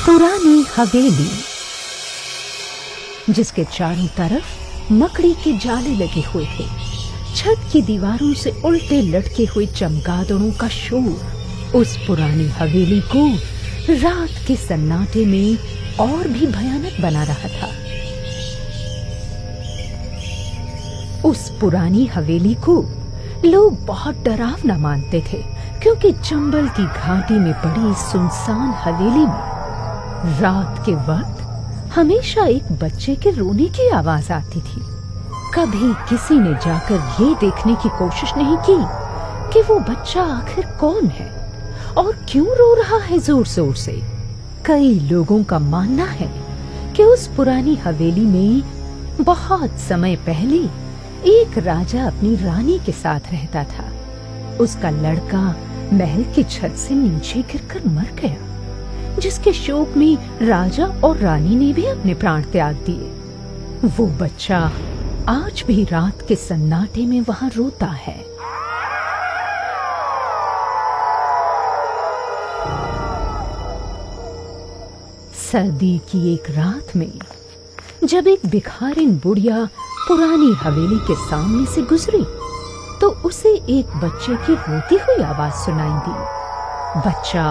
पुरानी हवेली, जिसके चारों तरफ मकड़ी के जाले लगे हुए थे। छत की दीवारों से उल्टे लटके हुए चमगादड़ों का शोर उस पुरानी हवेली को रात के सन्नाटे में और भी भयानक बना रहा था। उस पुरानी हवेली को लोग बहुत डरावना मानते थे, क्योंकि चंबल की घाटी में पड़ी इस सुनसान हवेली में रात के वक्त हमेशा एक बच्चे के रोने की आवाज आती थी। कभी किसी ने जाकर ये देखने की कोशिश नहीं की कि वो बच्चा आखिर कौन है और क्यों रो रहा है जोर जोर से। कई लोगों का मानना है कि उस पुरानी हवेली में बहुत समय पहले एक राजा अपनी रानी के साथ रहता था। उसका लड़का महल की छत से नीचे गिरकर मर गया, जिसके शोक में राजा और रानी ने भी अपने प्राण त्याग दिए। वो बच्चा आज भी रात के सन्नाटे में वहां रोता है। सर्दी की एक रात में जब एक भिखारिन बुढ़िया पुरानी हवेली के सामने से गुजरी, तो उसे एक बच्चे की रोती हुई आवाज सुनाई दी। बच्चा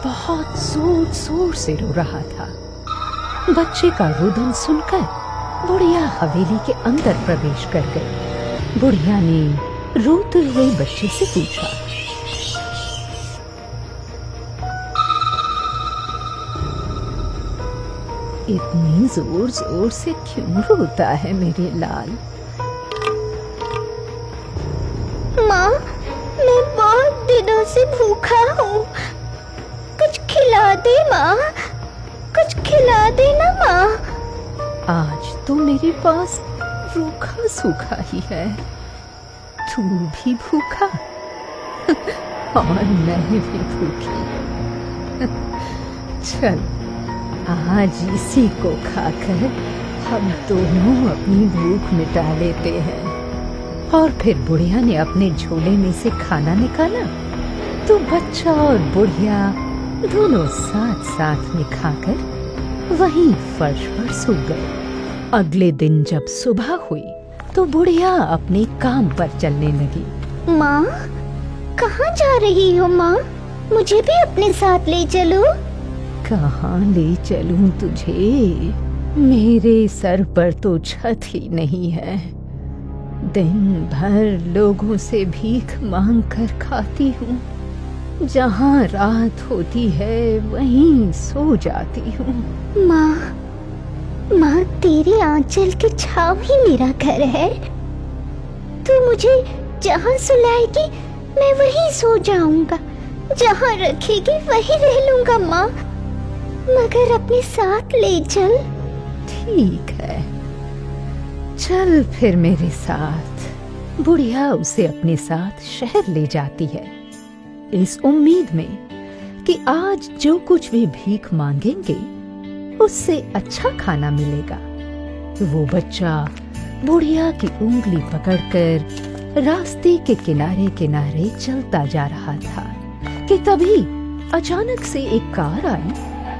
बहुत जोर जोर से रो रहा था। बच्चे का रुदन सुनकर बुढ़िया हवेली के अंदर प्रवेश कर गई। बुढ़िया ने रोते हुए बच्चे से पूछा, इतनी जोर जोर से क्यों रोता है मेरे लाल? माँ, मैं बहुत दिनों से भूखा हूँ, कुछ खिला दे माँ, कुछ खिला दे ना माँ। आज तो मेरे पास रूखा सूखा ही है, तू भी भूखा और मैं भी भूखी। चल आज इसी को खाकर हम दोनों अपनी भूख मिटा लेते हैं। और फिर बुढ़िया ने अपने झोले में से खाना निकाला, तो बच्चा और बुढ़िया दोनों साथ साथ में खाकर वहीं फर्श पर सो गए। अगले दिन जब सुबह हुई तो बुढ़िया अपने काम पर चलने लगी। माँ, कहाँ जा रही हो माँ? मुझे भी अपने साथ ले चलो। कहाँ ले चलूं तुझे? मेरे सर पर तो छत ही नहीं है। दिन भर लोगों से भीख मांग कर खाती हूँ। जहाँ रात होती है वहीं सो जाती हूँ। माँ, तेरी आंचल की छाव ही मेरा घर है। तू मुझे जहाँ सुलाएगी मैं वहीं सो जाऊंगा, जहाँ रखेगी वहीं रह लूंगा माँ, मगर अपने साथ ले चल। ठीक है, चल फिर मेरे साथ। बुढ़िया उसे अपने साथ शहर ले जाती है, इस उम्मीद में कि आज जो कुछ भी भीख मांगेंगे उससे अच्छा खाना मिलेगा। वो बच्चा बुढ़िया की उंगली पकड़कर रास्ते के किनारे किनारे चलता जा रहा था कि तभी अचानक से एक कार आई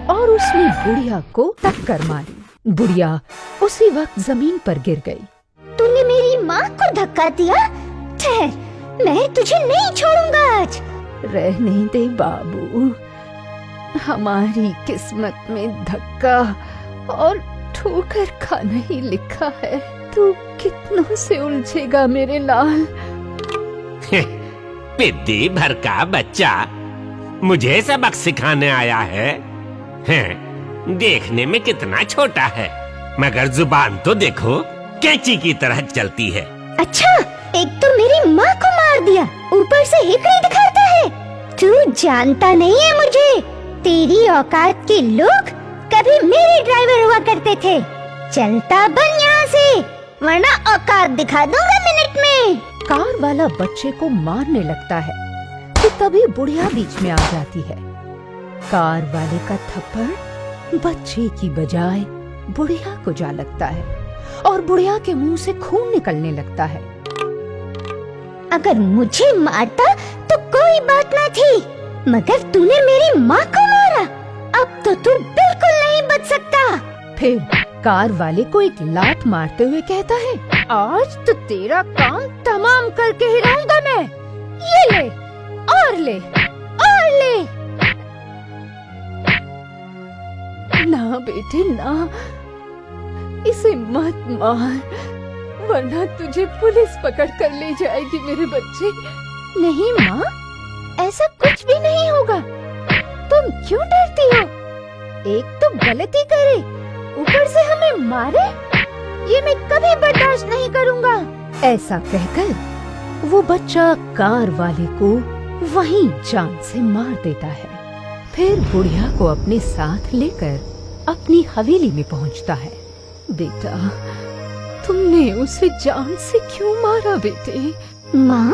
और उसने बुढ़िया को टक्कर मारी। बुढ़िया उसी वक्त जमीन पर गिर गई। तूने मेरी माँ को धक्का दिया? ठहर, मैं तुझे नहीं छोड़ूंगा आज। रहने दे बाबू, हमारी किस्मत में धक्का और ठोकर खाना ही लिखा है। तू कितनों से उलझेगा मेरे लाल। पिद्दी भर का बच्चा मुझे सबक सिखाने आया है। देखने में कितना छोटा है, मगर जुबान तो देखो कैंची की तरह चलती है। अच्छा, एक तो मेरी माँ को मार दिया, ऊपर से हिकड़ी दिखाता है। तू जानता नहीं है मुझे। तेरी औकात के लोग कभी मेरे ड्राइवर हुआ करते थे। चलता बन यहाँ से, वरना औकात दिखा दूंगा मिनट में। कार वाला बच्चे को मारने लगता है कि तभी बुढ़िया बीच में आ जाती है। कार वाले का थप्पड़ बच्चे की बजाय बुढ़िया को जा लगता है और बुढ़िया के मुंह से खून निकलने लगता है। अगर मुझे मारता तो कोई बात ना थी, मगर तूने मेरी माँ को मारा। अब तो तू बिल्कुल सकता। फिर कार वाले को एक लात मारते हुए कहता है, आज तो तेरा काम तमाम करके ही रहूंगा मैं। ये ले और ले और ले। ना बेटे ना, इसे मत मार, वरना तुझे पुलिस पकड़ कर ले जाएगी मेरे बच्चे। नहीं माँ, ऐसा कुछ भी नहीं होगा। तुम क्यों डरती हो? एक तो गलती करे, ऊपर से हमें मारे, ये मैं कभी बर्दाश्त नहीं करूँगा। ऐसा कहकर वो बच्चा कार वाले को वहीं जान से मार देता है। फिर बुढ़िया को अपने साथ लेकर अपनी हवेली में पहुँचता है। बेटा, तुमने उसे जान से क्यों मारा बेटे? माँ,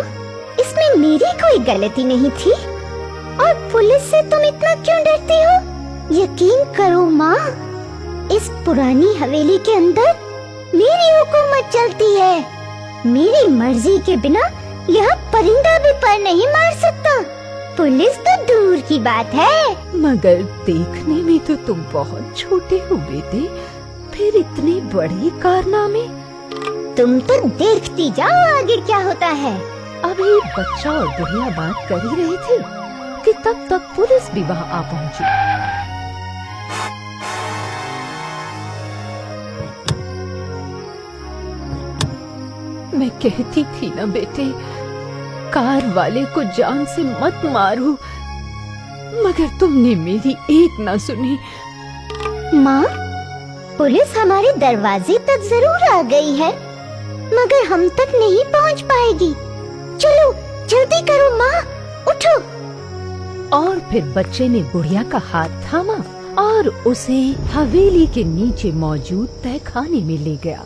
इसमें मेरी कोई गलती नहीं थी, और पुलिस से तुम इतना क्यों डरती हो? यकीन करो माँ, इस पुरानी हवेली के अंदर मेरी हुकूमत चलती है। मेरी मर्जी के बिना यह परिंदा भी पर नहीं मार सकता। पुलिस तो दूर की बात है। मगर देखने में तो तुम बहुत छोटे हो बेटे, फिर इतने बड़े कारनामे। तुम तो देखती जाओ आगे क्या होता है। अभी बच्चा और बुढ़िया बात कर ही रहे थे कि तब तक पुलिस भी वहाँ आ पहुँची। मैं कहती थी ना बेटे, कार वाले को जान से मत मारो, मगर तुमने मेरी एक ना सुनी। माँ, पुलिस हमारे दरवाजे तक जरूर आ गई है, मगर हम तक नहीं पहुँच पाएगी। चलो जल्दी करो माँ, उठो। और फिर बच्चे ने बुढ़िया का हाथ थामा और उसे हवेली के नीचे मौजूद तहखाने में ले गया।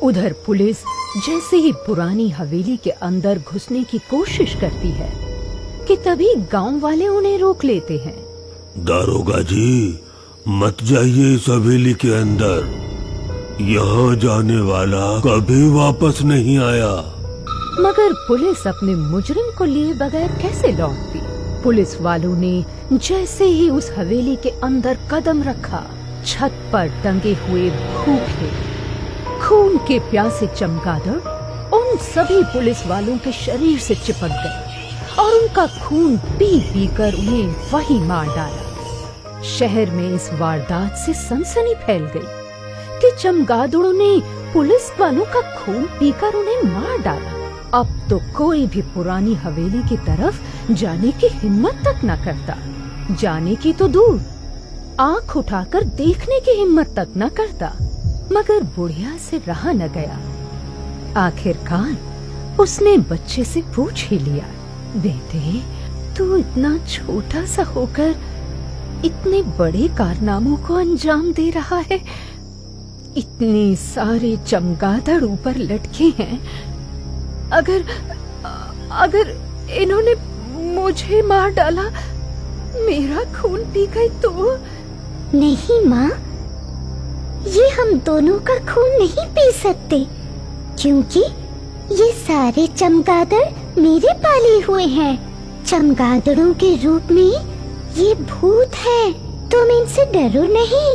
उधर पुलिस जैसे ही पुरानी हवेली के अंदर घुसने की कोशिश करती है कि तभी गांव वाले उन्हें रोक लेते हैं। दारोगा जी, मत जाइए इस हवेली के अंदर, यहाँ जाने वाला कभी वापस नहीं आया। मगर पुलिस अपने मुजरिम को लिए बगैर कैसे लौटती? पुलिस वालों ने जैसे ही उस हवेली के अंदर कदम रखा, छत पर टंगे हुए भूखे खून के प्यासे चमगादड़ उन सभी पुलिस वालों के शरीर से चिपक गए और उनका खून पी पी कर उन्हें वहीं मार डाला। शहर में इस वारदात से सनसनी फैल गई कि चमगादड़ों ने पुलिस वालों का खून पीकर उन्हें मार डाला। अब तो कोई भी पुरानी हवेली की तरफ जाने की हिम्मत तक न करता। जाने की तो दूर, आंख उठाकर देखने की हिम्मत तक न करता। मगर बुढ़िया से रहा न गया। आखिरकार उसने बच्चे से पूछ ही लिया, बेटे, तू इतना छोटा सा होकर इतने बड़े कारनामों को अंजाम दे रहा है। इतने सारे चमगादड़ ऊपर लटके हैं। अगर इन्होंने मुझे मार डाला, मेरा खून पी गए तो? नहीं माँ, ये हम दोनों का खून नहीं पी सकते, क्योंकि ये सारे चमगादड़ मेरे पाले हुए हैं। चमगादड़ों के रूप में ये भूत हैं। तुम इनसे डरो नहीं,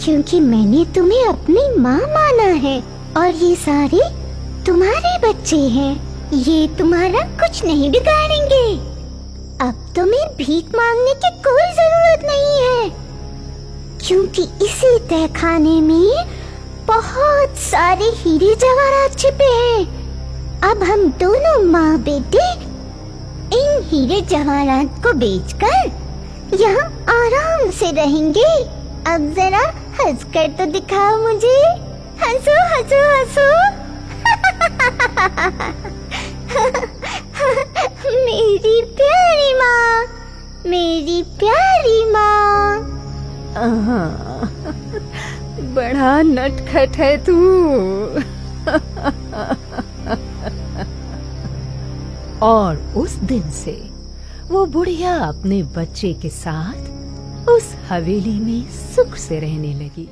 क्योंकि मैंने तुम्हें अपनी माँ माना है और ये सारे तुम्हारे बच्चे हैं। ये तुम्हारा कुछ नहीं बिगाड़ेंगे। अब तुम्हें भीख मांगने की कोई जरूरत नहीं है, क्योंकि इसी तहखाने में बहुत सारे हीरे जवाहरात छिपे हैं। अब हम दोनों माँ बेटे इन हीरे जवाहरात को बेचकर यहाँ आराम से रहेंगे। अब जरा हंसकर तो दिखाओ मुझे। हंसो हंसो हंसो। मेरी प्यारी माँ, मेरी प्यारी माँ। बड़ा नटखट है तू। और उस दिन से वो बुढ़िया अपने बच्चे के साथ उस हवेली में सुख से रहने लगी।